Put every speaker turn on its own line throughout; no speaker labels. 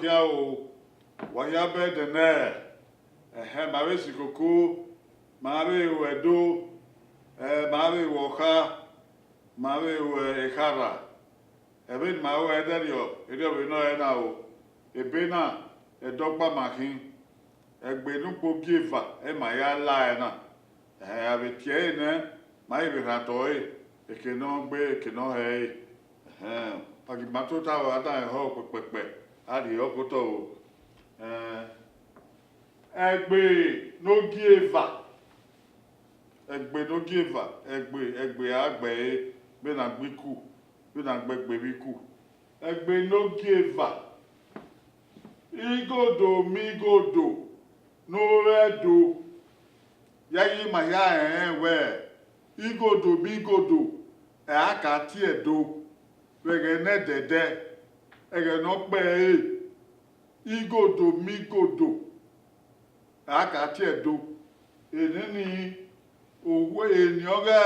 kia o waya be de ne ma be sikoko ma be wedo ma be woka ma be ekara ebe ma o ederio edio be no na o ebe na edogba makin egbe nu pogieva ma ya la na ave tie ne ma ibe ratoi ekeno gbe ekeno he pagi matota wa da ho pepe ari okoto o egbe no gieva egbe agbe be na gbiku be na gbegbe biku egbe no gieva igodo migodo no redo yayi ma ya we igodo bigodo aka ti edo wege ne dede ege no pe igodo migodo aka ti edo enini owo enioge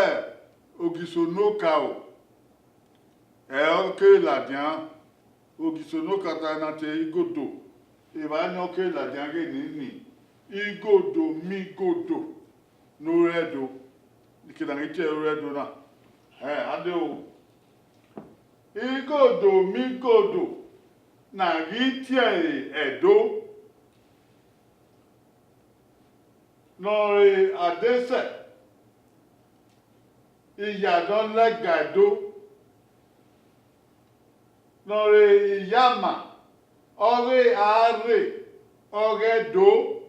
ogisonoka o oke ladian ogisonoka ta na te igodo eba ni oke ladian ge nini igodo migodo no redo ikidang ite redo na ade o igodo migodo na gitie edo nori adese iyadon legado nori iyama ore are ore do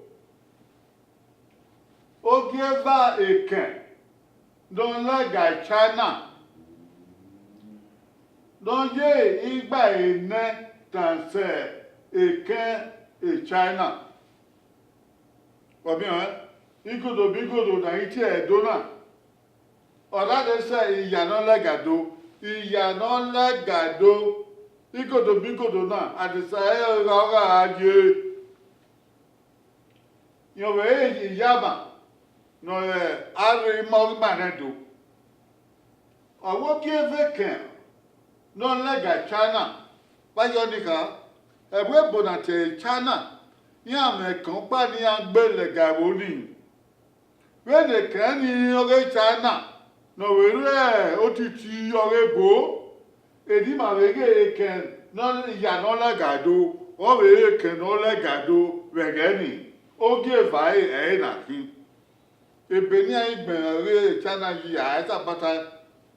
ogieva eken don lega China don ye igba ene tanse eken China obi igodo bigodo na iti edo na ora de se iyana legado igodo bigodo na adisa ora aje yo we yama no ari mo manedo owo ki eveken no lega China bayo nika egbe bonate China ya me kan pa ni agbele gawoni we de kan ni oge China no we re otiti oge bo edi ma we ge ken no ya no legado o we ken no legado we ge ni oge vai na ki ebe ni igbe China yi asa bata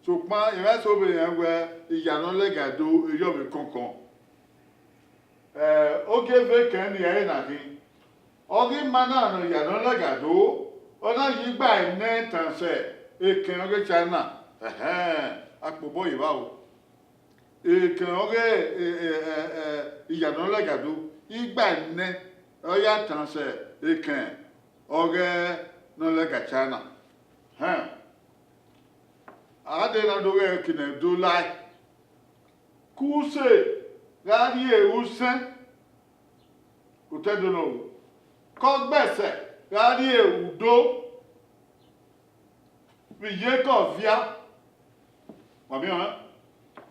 so pa ire so be yan we iyano legado eyo be konkon oge ve kan ni na ki oge mana no iyano legado ona yi gba ene tanse eken oge China apobo iwa o eken oge iyano legado igba ene oya tanse eken oge no lega China ade na do ge kine do lai kuse gari ewusen utedo no ko gbese gari ewudo biye ko via wa bi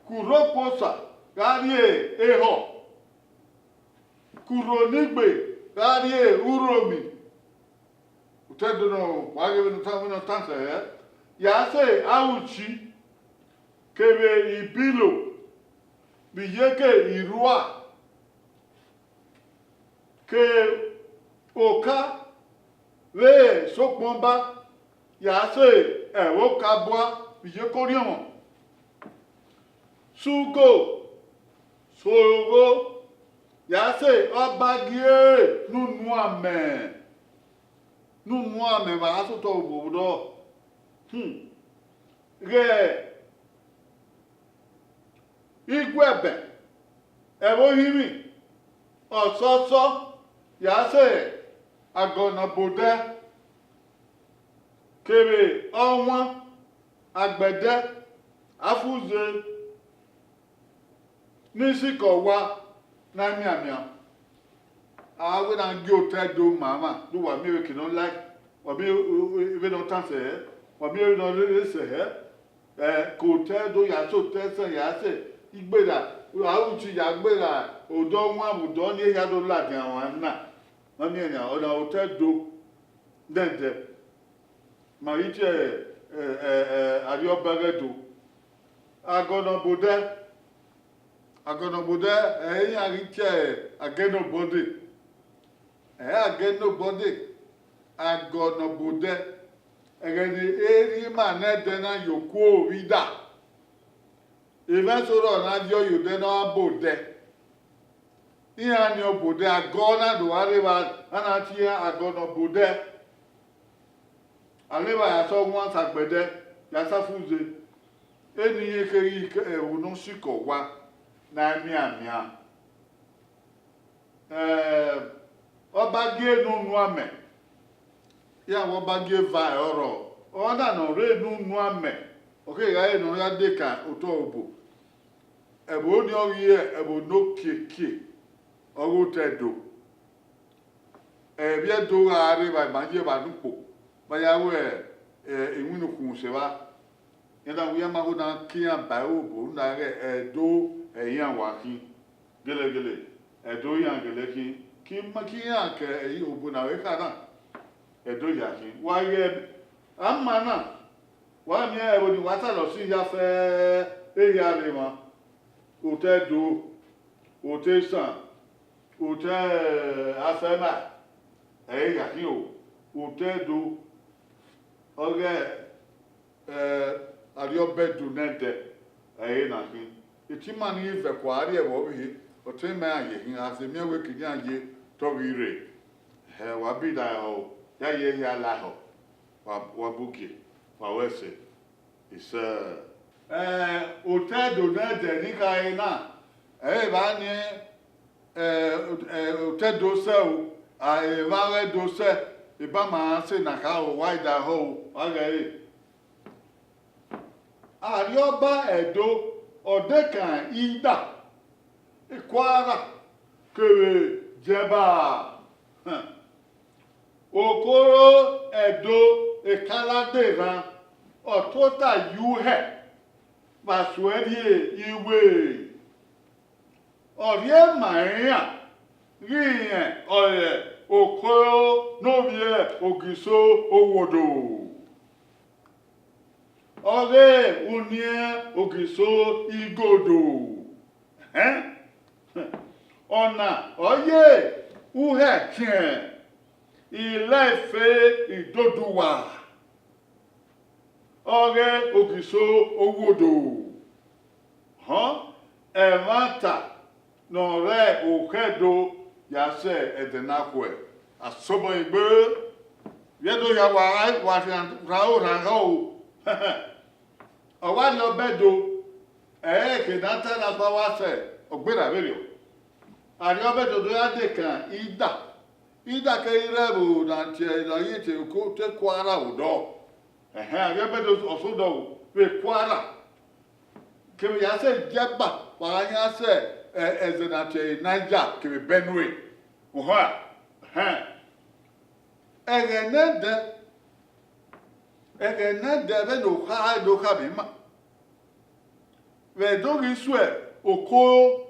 kuro posa gari eho kuro nigbe gari uromi utedo no wa ge no ta no tanse ya se auchi kebe ibilo biyeke irua ke oka we sopomba ya se ewoka boa biyeko rion sugo sogo ya se obagie nunu ame ba so to obodo re igwebe ewohimi ososo ya se agona bode kere onwa agbede afuze nisiko wa na miamia awe na gi otedo mama do wa mi we kino like wa bi we no tanse wa mi no le se ko tedo ya so tese ya se igbera awuchi ya gbera odo nwa budo ni ya do la gan wa na na ni enya ona hotel do dende ma ite ario bagedo agono bude ya ite ageno body ageno body agono bude egeni eri ma na de na yoku vida even soro na dio yude na bode iya ni obode agona do areba ana ti agono bude aleba ya so won sagbede ya safuze eni yekeri unu siko wa na amia oba ge nu ame ya wo ba ge va oro oda no re nu ame okay ga no ya de ka oto obo ebo ni oye ebo no keke owo tedo bia do ari ba manje ba dupo ba ya we enwunu kun se ba yada wi ma ho na kian ba obo na re do eyan wa ki gele edo yan gele ki ma kian ke obo na we ka na edo ya ki wa ye amana wa mi ebo ni wa ta lo si ya fe ya re mo hotel do hotel san hotel afema ya ki o hotel do oge ario bedu nete na ki itima ni ve kwa ari ebo bi o te me aye hin ase mi we ki aye to ire wa bi da ho ya ye ya la ho wa buki wa wese is hotel do nete ni ka ina ba ni hotel do se o va re do se e ba ma se na ka o wide ho aga Arioba Edo Odekan Ida Ikwara Kere Jeba Okoro Edo Ekaladera Otota Yuhe Baswedie Iwe Orie Maria Rie Oye Okoro Novie Ogiso Owodo Ore unie ogiso igodo ona oye uhe kien ilefe idoduwa ore ogiso owodo emata nore okedo yase edenakwe asobo igbe yedo ya wa rao ọwa lọ bedo kedata na bawa se ogbera berio ari obedo do ya de kan ida ke ire bu na tie la yete ko te kwara udo ari obedo osodo we kwara ke ya se jeba wa ya se ezena tie Niger ke Benue oha egenede be no ha do ka bi ma we do ri su e oko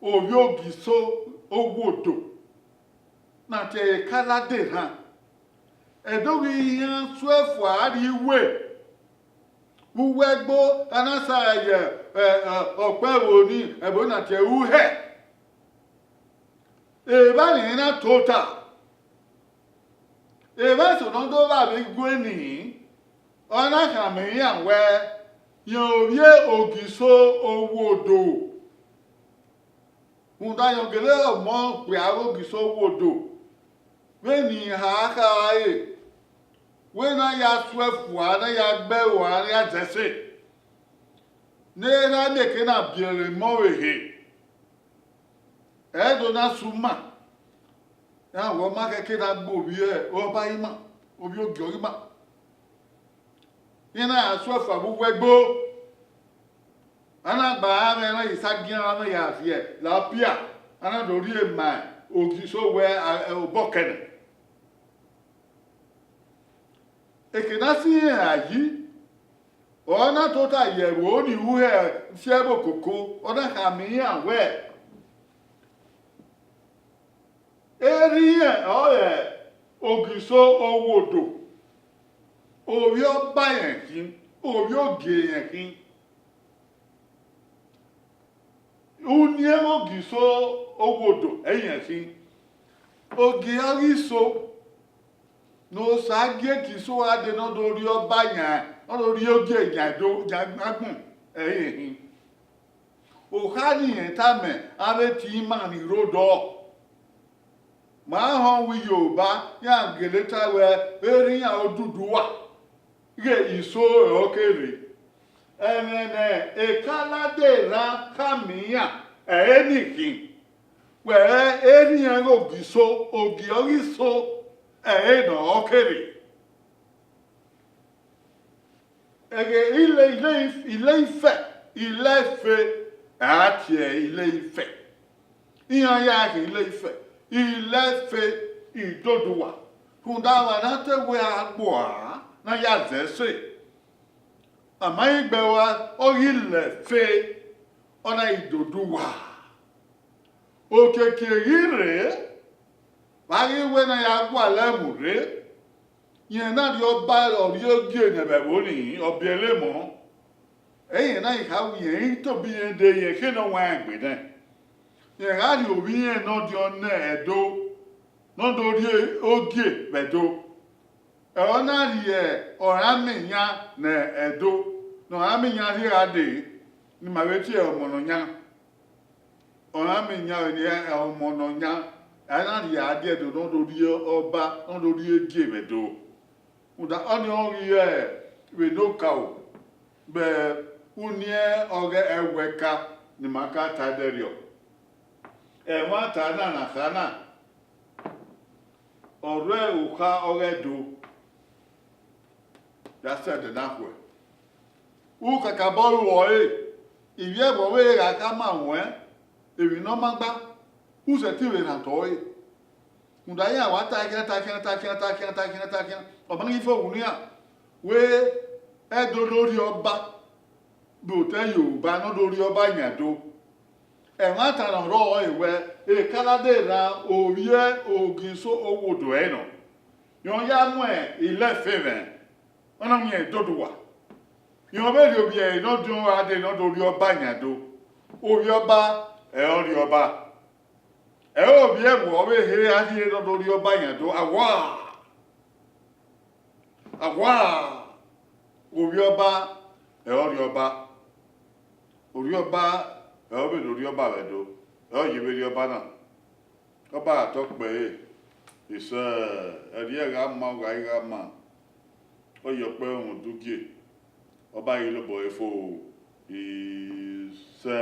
oyogi so owodo na te kala de ha e do ri yan su e fu ari we uwe gbo anasa ye ope wo ni e bo na te uhe e ba ni na total e ba so no do ba bi gwe ni ona kami yan we yorie ogiso owodo unda yogele mo pe ogiso owodo we ni ha ka aye we na ya swefu ana ya gbe wa ya jese ne na de ke na biere mo wehe do na suma ya wo ma ke na gbo bi o ba yi ma obi ogi ori ma Yana aswefu abuwegbo ana ba ame na isagian ame ya fie la pia ana do ri ma ogiso we obokene ekedasi ayi ona tota ye wo ni hu he fiebo koko ona ka mi anwe eriye oye ogiso owodo obi oba yen kin obi oge yen kin unye ogiso owodo eyen kin ogi ariso no sage kiso ade no dori oba yan no dori oge yan do jagbagun eyin o khani yen tame ave ti ma ni rodo ma ho wi Yorùbá ya geleta we erin ya Odùduwà ge iso okere enene ekalade ra kamiya enikin we erin ya ogiso ogi oriso no okere ege ile Ifẹ̀ àti Ilé Ifẹ̀ iyan ya ke Ilé Ifẹ̀ Ilé Ifẹ̀ Ìdòdùwà kundawa na tewe agboa na ya zese ama igbewa o Ilé Ifẹ̀ ona Ìdòdùwà okekere bari we na ya gbo alemu re yen na di oba ori ogie ne be woni obi elemo eyin na ikawu yen to bi yen de yen ke no wa agbe den yen ga di obi yen no di ona edo no do ri ogie bedo e ona ri ora menya na edo no amenya ri ade ni ma we ti e omono nya ora menya ni e omono nya ana ri ade do no do ri oba no do ri egie bedo unda oni ori we no kawo be unie oge eweka ni maka taderio wa ta na kana ore uka oge do that's the nakwe u kaka bolu wo iwie bo we ga ka ma won ewi no magba u se ti we na to unda ya wa ta kina ọba ní ifo wùnú à wé ẹdọ lórí ọba bòtẹ Yorùbá náà lórí ọba ìyàdó ẹwọn àtàrà ọrọ ìwẹ èkáládé ra òye ògìnso owódò ẹ nà yọn yá mú ẹ Ilé Ifẹ̀ rẹ wọn náà yẹn Ìdòdùwà yọn bẹ rí obi ẹ iná dún adé náà lórí ọba ìyàdó orí ọba ẹ ọrí ọba ẹ òbí ẹ wọ ọbẹ hẹ adé náà lórí ọba ìyàdó àwọ orí ọba ẹ ọrí ọba orí ọba ẹ ọbẹ lórí ọba rẹ do ẹ ọyẹ bẹ rí ọba náà ọba àtọpẹ ìṣe ẹrí ẹ̀rá ma ọ̀rá ẹ̀rá ma ọyọpẹ ohun dúkìá ọba yìí ló bọ̀ ẹ̀fọ́ ìṣe.